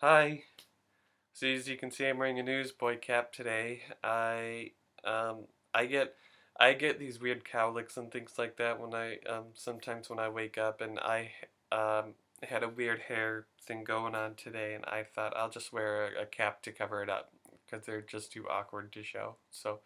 Hi. So as you can see, I'm wearing a newsboy cap today. Um I get I get these weird cowlicks and things like that when I sometimes when I wake up, and I had a weird hair thing going on today, and I thought I'll just wear a cap to cover it up because they're just too awkward to show. So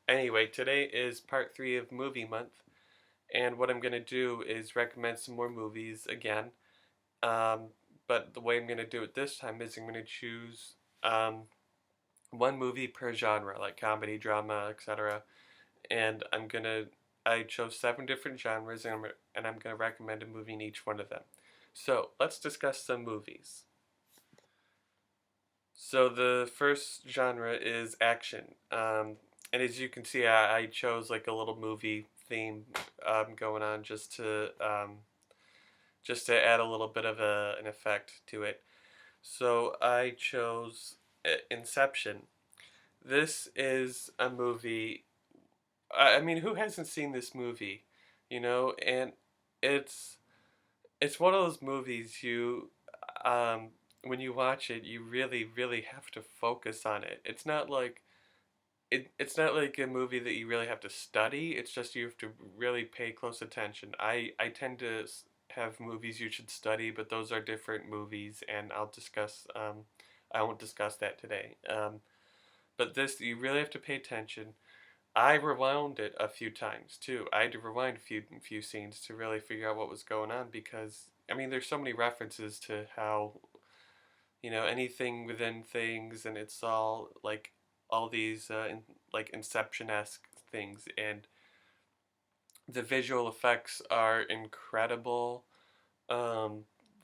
anyway, today is part 3 of movie month, and what I'm gonna do is recommend some more movies again. Um, but the way I'm gonna do it this time is I'm gonna choose um, one movie per genre, like comedy, drama, etc. And I chose 7 different genres, and I'm gonna recommend a movie in each one of them. So let's discuss some movies. So the first genre is action, and as you can see, I chose like a little movie theme going on just to add a little bit of an effect to it. So I chose Inception. This is a movie. I mean, who hasn't seen this movie? And it's it's one of those movies um, when you watch it, you really, really have to focus on it. It's not like a movie that you really have to study. It's just you have to really pay close attention. I tend to have movies you should study, but those are different movies, and I won't discuss that today. But this, you really have to pay attention. I rewound it a few times too. I had to rewind a few scenes to really figure out what was going on, because I mean there's so many references to how anything within things, and it's all like all these like Inception-esque things, and the visual effects are incredible. Um,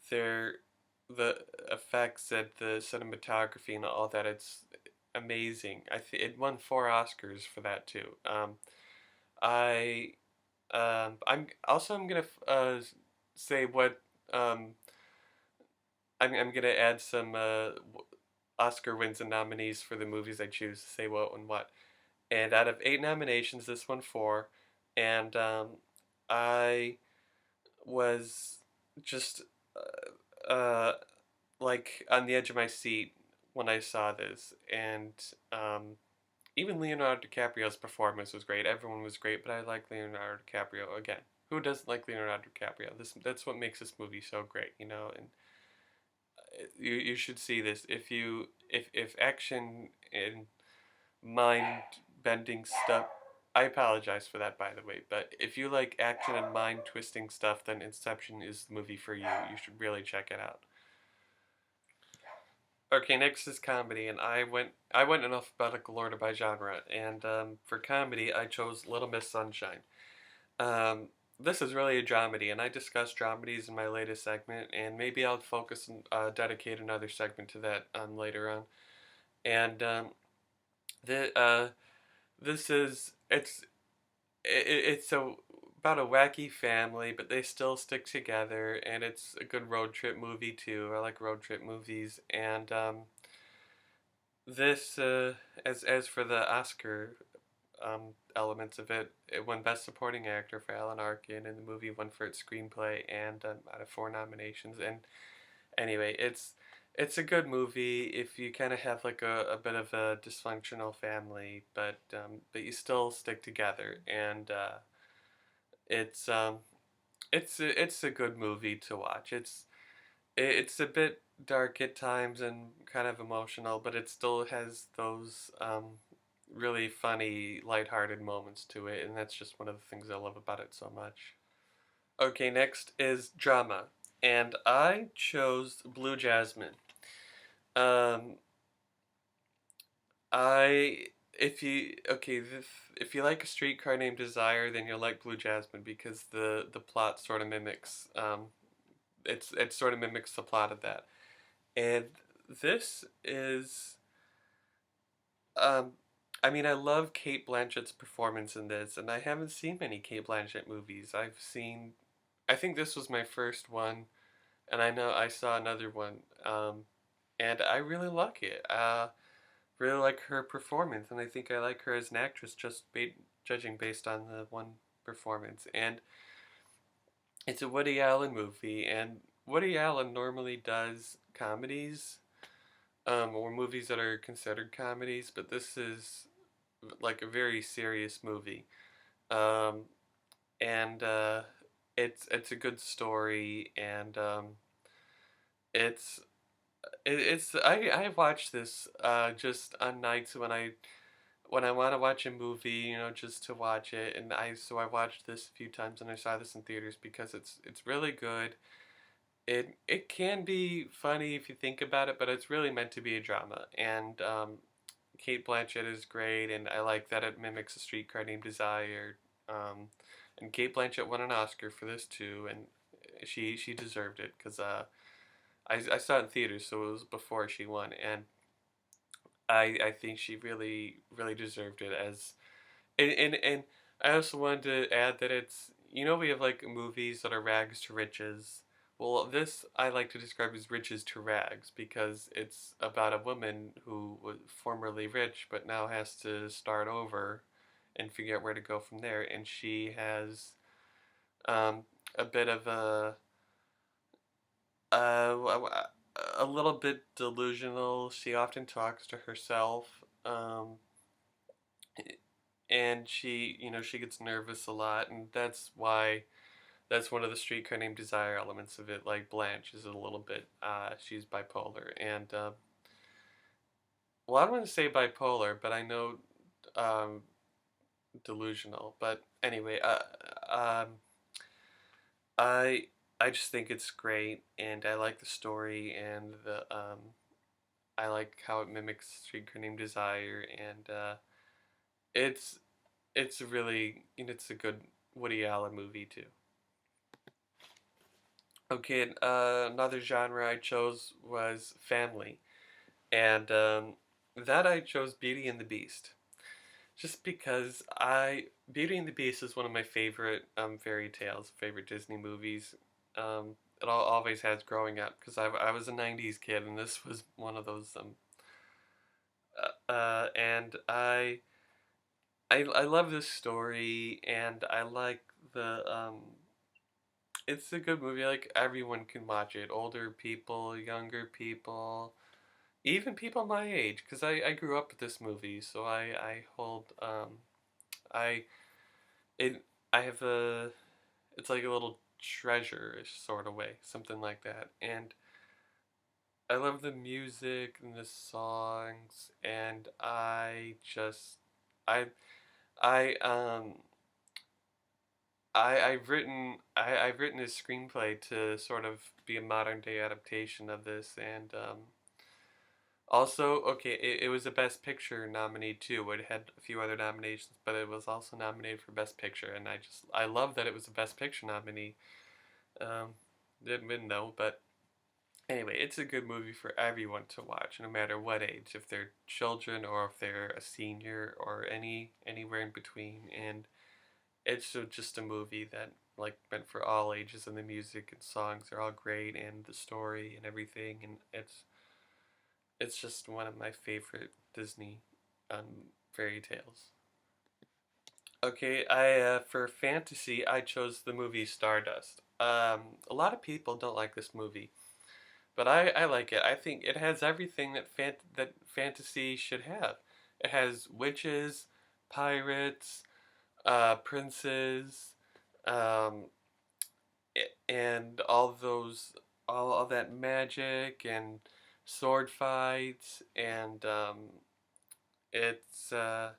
they're the effects and the cinematography and all that. It's amazing. It won 4 Oscars for that too. I I'm gonna say what I'm gonna add some Oscar wins and nominees for the movies I choose to say what and what. And out of 8 nominations, this won 4, and I was just uh, like on the edge of my seat when I saw this, and even Leonardo DiCaprio's performance was great. Everyone was great, but I like Leonardo DiCaprio again. Who doesn't like Leonardo DiCaprio? That's what makes this movie so great, and you should see this if action and mind bending stuff. I apologize for that, by the way, but if you like action and mind twisting stuff, then Inception is the movie for you. You should really check it out. Okay, next is comedy, and I went in alphabetical order by genre, and for comedy I chose Little Miss Sunshine. Um, this is really a dramedy, and I discussed dramedies in my latest segment, and maybe I'll focus and dedicate another segment to that later on. And the this is it's about a wacky family, but they still stick together, and it's a good road trip movie too. I like road trip movies, and this as for the Oscar elements of it, it won Best Supporting Actor for Alan Arkin, and the movie won for its screenplay and out of 4 nominations. And anyway, it's a good movie if you kind of have like a bit of a dysfunctional family, but you still stick together, and it's it's a good movie to watch. It's a bit dark at times and kind of emotional, but it still has those really funny, lighthearted moments to it, and that's just one of the things I love about it so much. Okay, next is drama, and I chose Blue Jasmine. Um, I if you like A Streetcar Named Desire, then you'll like Blue Jasmine, because the plot sort of mimics it sort of mimics the plot of that. And this is um I mean, I love Kate Blanchett's performance in this, and I haven't seen many Kate Blanchett movies. I think this was my first one, and I know I saw another one, and I really like it. Really like her performance, and I think I like her as an actress judging based on the one performance. And it's a Woody Allen movie, and Woody Allen normally does comedies, or movies that are considered comedies, but this is like a very serious movie. Um, and it's a good story, and it's it's I watch this just on nights when I want to watch a movie, just to watch it, and I watched this a few times, and I saw this in theaters because it's really good. It can be funny if you think about it, but it's really meant to be a drama. And Kate Blanchett is great, and I like that it mimics A Streetcar Named Desire. Um, and Kate Blanchett won an Oscar for this too, and she deserved it because I saw it in theaters, so it was before she won, and I think she really deserved it as and I also wanted to add that it's we have like movies that are rags to riches. Well, this I like to describe as riches to rags because it's about a woman who was formerly rich but now has to start over and figure out where to go from there. And she has um, a bit of a little bit delusional. She often talks to herself. And she gets nervous a lot, and that's one of the Streetcar Named Desire elements of it. Like Blanche is a little bit she's bipolar, and well, I don't want to say bipolar, but I know um, delusional. But anyway, um, I I just think it's great, and I like the story, and the I like how it mimics Streetcar Named Desire, and it's it's really it's a good Woody Allen movie too. Okay, another genre I chose was family, and that I chose Beauty and the Beast, just because I Beauty and the Beast is one of my favorite fairy tales, favorite Disney movies. It always has growing up because I was a '90s kid, and this was one of those. And I love this story, and I like the it's a good movie. Like everyone can watch it. Older people, younger people, even people my age. Because I grew up with this movie, so I hold I it I have a it's like a little treasure sort of way, something like that. And I love the music and the songs, and I I I've written a screenplay to sort of be a modern day adaptation of this, and also okay, it was a Best Picture nominee too. It had a few other nominations, but it was also nominated for Best Picture, and I love that it was a Best Picture nominee. Um, didn't know, but anyway, it's a good movie for everyone to watch, no matter what age, if they're children or if they're a senior or anywhere in between, and it's just a movie that like meant for all ages, and the music and songs are all great, and the story and everything, and it's just one of my favorite Disney fairy tales. Okay, I for fantasy I chose the movie Stardust. A lot of people don't like this movie, but I like it. I think it has everything that fantasy should have. It has witches, pirates, princes, um, and all that magic and sword fights, and it's and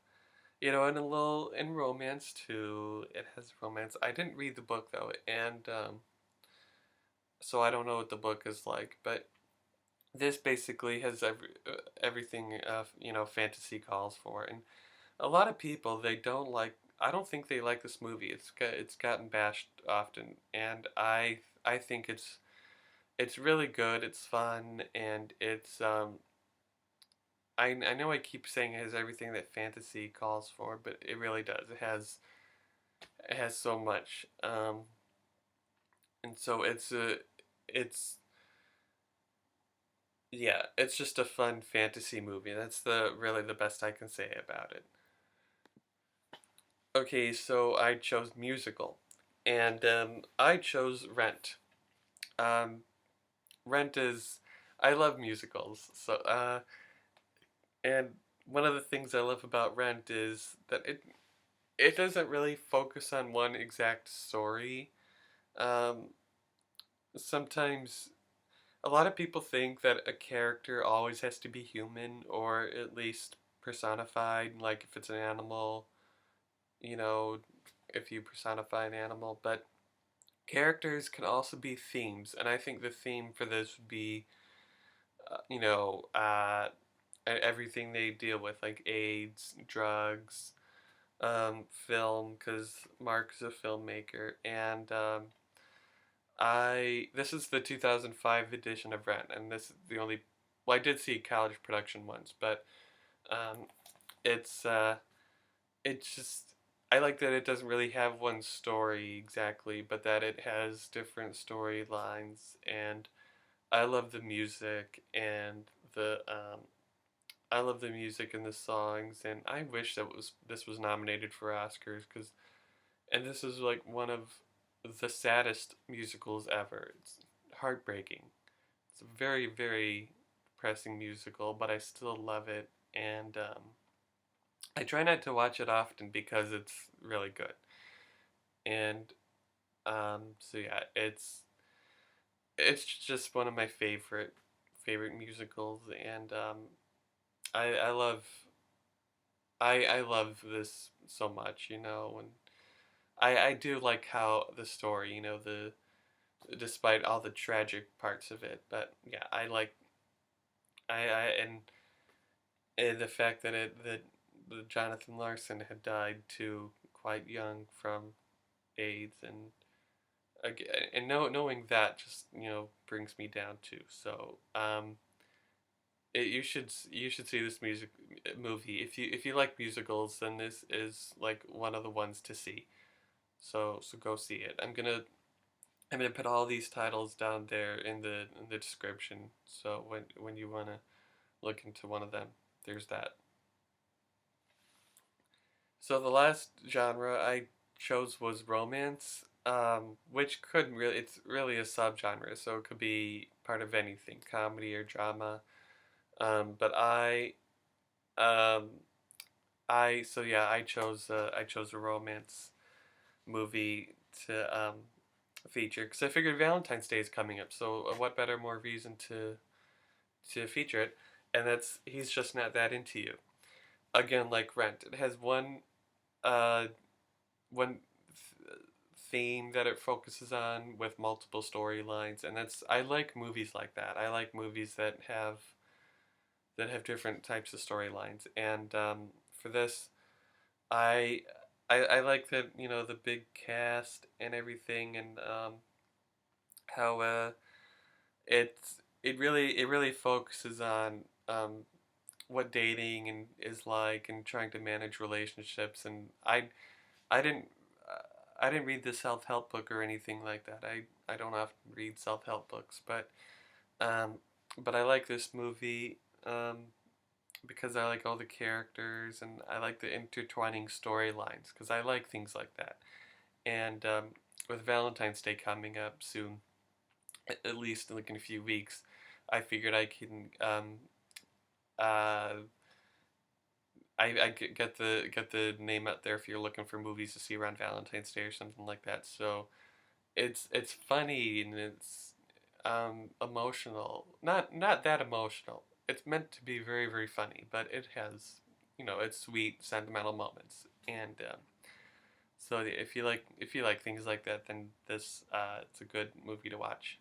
a little in romance too. It has romance. I didn't read the book though, and so I don't know what the book is like, but this basically has everything fantasy calls for, and a lot of people they don't like. I don't think they like this movie. It's gotten bashed often, and I think it's really good. It's fun, and it's I know I keep saying it has everything that fantasy calls for, but it really does. It has so much, and so it's yeah, it's just a fun fantasy movie. That's the really the best I can say about it. Okay, so I chose musical, and I chose Rent. Um, Rent is I love musicals. And one of the things I love about Rent is that it doesn't really focus on one exact story. Um, Sometimes a lot of people think that a character always has to be human or at least personified, like if it's an animal, you know, if you personify an animal, but characters can also be themes, and I think the theme for this would be, you know, everything they deal with, like AIDS, drugs, film, because Mark is a filmmaker, and this is the 2005 edition of Rent, and this is the only, well, I did see college production once, but um, it's it's just I like that it doesn't really have one story exactly, but that it has different storylines, and I love the music and the I love the music and the songs, and I wish that this was nominated for Oscars because and this is like one of the saddest musicals ever. It's heartbreaking. It's a very very depressing musical, but I still love it, and I try not to watch it often because it's really good. And so yeah, it's just one of my favorite musicals, and I love I love this so much, you know, and I do like how the story, you know, the despite all the tragic parts of it, but yeah, I like I and the fact that the Jonathan Larson had died too quite young from AIDS, and again, and knowing that just, you know, brings me down too. So you should see this movie if you like musicals, then this is like one of the ones to see. So go see it. I'm gonna put all these titles down there in the description. So when you wanna look into one of them, there's that. So the last genre I chose was romance, which could really it's really a subgenre, so it could be part of anything, comedy or drama. But um, so yeah, I chose a romance movie to feature because I figured Valentine's Day is coming up, so what better more reason to feature it? And that's He's Just Not That Into You. Again, like Rent, it has uh one theme that it focuses on with multiple storylines, and that's I like movies like that. I like movies that have different types of storylines, and for this, I, I like that, you know, the big cast and everything, and how it really focuses on what dating and is like and trying to manage relationships, and I didn't I didn't read the self help book or anything like that. I don't often read self help books, um, but I like this movie because I like all the characters and I like the intertwining storylines because I like things like that. And with Valentine's Day coming up soon, at least like in a few weeks, I figured I can uh, I get the name out there if you're looking for movies to see around Valentine's Day or something like that. So it's funny and it's emotional. Not that emotional. It's meant to be very very funny, but it has, you know, it's sweet sentimental moments. And so if you like things like that, then this it's a good movie to watch.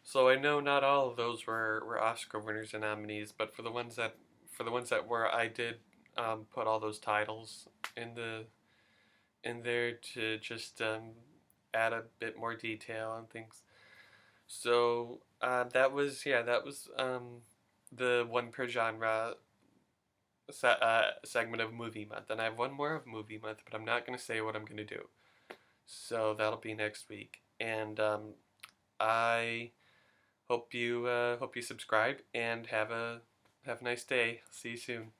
So I know not all of those were Oscar winners and nominees, but for the ones that were, I did put all those titles in in there to just add a bit more detail and things. So that was the one per genre segment of movie month, and I have one more of movie month, but I'm not gonna say what I'm gonna do. So that'll be next week, and I hope you subscribe and have a nice day. See you soon.